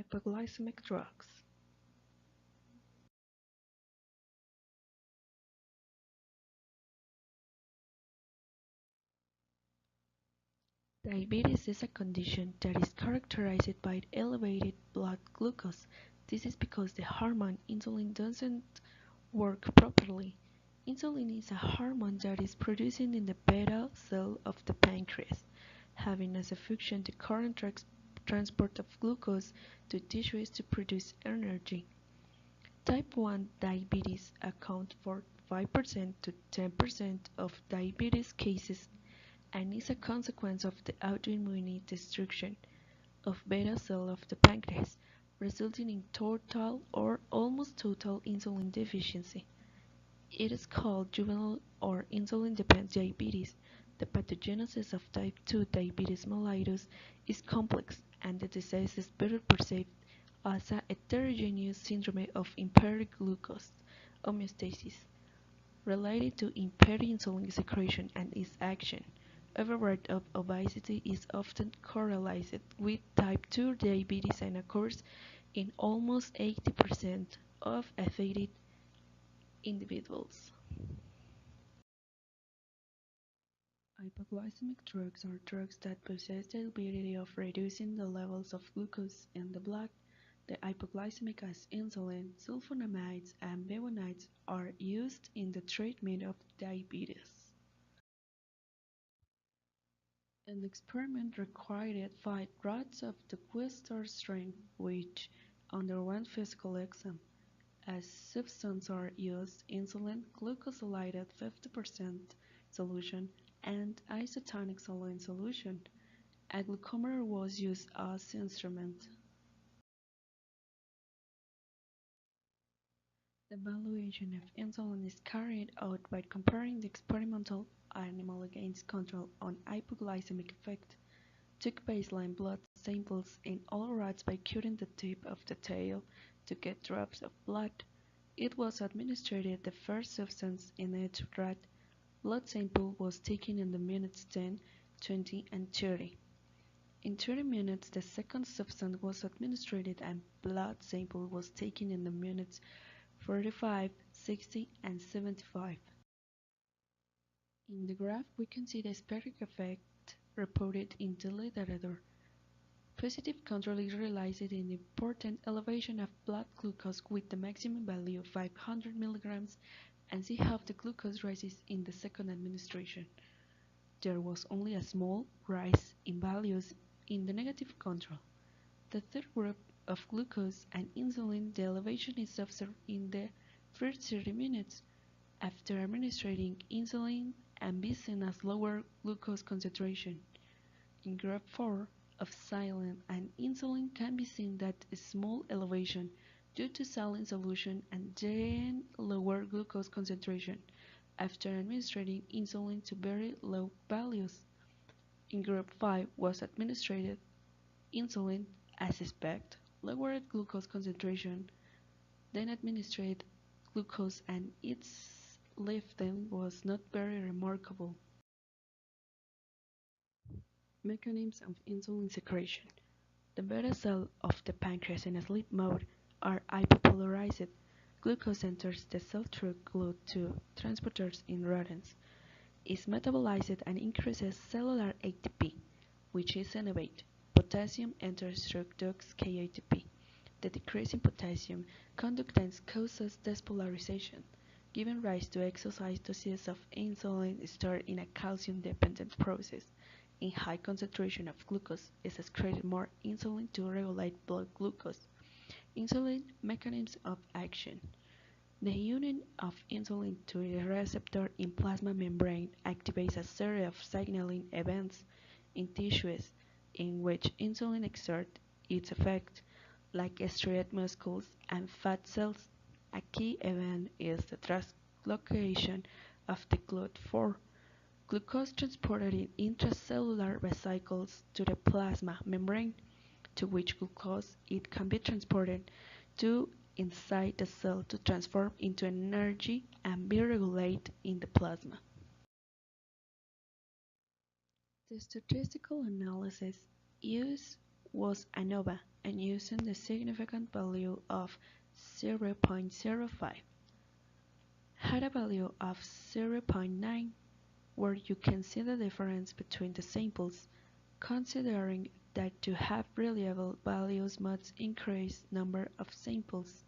Hypoglycemic drugs. Diabetes is a condition that is characterized by elevated blood glucose. This is because the hormone insulin doesn't work properly. Insulin is a hormone that is produced in the beta cell of the pancreas, having as a function the current transport of glucose to tissues to produce energy. Type 1 diabetes accounts for 5% to 10% of diabetes cases and is a consequence of the autoimmune destruction of beta cells of the pancreas, resulting in total or almost total insulin deficiency. It is called juvenile or insulin-dependent diabetes. The pathogenesis of type 2 diabetes mellitus is complex, and the disease is better perceived as a heterogeneous syndrome of impaired glucose homeostasis related to impaired insulin secretion and its action. Overweight of obesity is often correlated with type 2 diabetes and occurs in almost 80% of affected individuals. Hypoglycemic drugs are drugs that possess the ability of reducing the levels of glucose in the blood. The hypoglycemic as insulin, sulfonamides, and bivonides are used in the treatment of diabetes. An experiment required 5 rats of the Western strain, which underwent physical exam. As substances are used, insulin, glucosylated 50% solution, and isotonic saline solution. A glucometer was used as instrument. The evaluation of insulin is carried out by comparing the experimental animal against control on hypoglycemic effect. Took baseline blood samples in all rats by cutting the tip of the tail to get drops of blood. It was administered the first substance in each rat. Blood sample was taken in the minutes 10, 20, and 30. In 30 minutes, the second substance was administered and blood sample was taken in the minutes 45, 60, and 75. In the graph, we can see the specific effect reported in the literature. Positive control is realized in the important elevation of blood glucose with the maximum value of 500 mg and see how the glucose rises in the second administration. There was only a small rise in values in the negative control. The third group of glucose and insulin, the elevation is observed in the first 30 minutes. After administering insulin and be seen as lower glucose concentration. In group 4 of saline and insulin can be seen that a small elevation due to saline solution and then lower glucose concentration after administering insulin to very low values. In group 5 was administered insulin as expected, lowered glucose concentration, then administered glucose and its lifting was not very remarkable. Mechanisms of insulin secretion. The beta cells of the pancreas in sleep mode are hypopolarized. Glucose enters the cell through GLUT2 transporters in rodents, is metabolized and increases cellular ATP, which is innervated. Potassium enters through drugsK-ATP. The decrease in potassium conductance causes despolarization, giving rise to exocytosis of insulin stored in a calcium-dependent process. In high concentration of glucose is excreted more insulin to regulate blood glucose. Insulin mechanisms of action. The union of insulin to the receptor in plasma membrane activates a series of signaling events in tissues in which insulin exerts its effect, like striated muscles and fat cells. A key event is the translocation of the GLUT4. Glucose transported in intracellular vesicles to the plasma membrane, to which glucose it can be transported to inside the cell to transform into energy and be regulated in the plasma. The statistical analysis used was ANOVA, and using the significant value of 0.05. Had a value of 0.9, where you can see the difference between the samples, considering that to have reliable values must increase number of samples.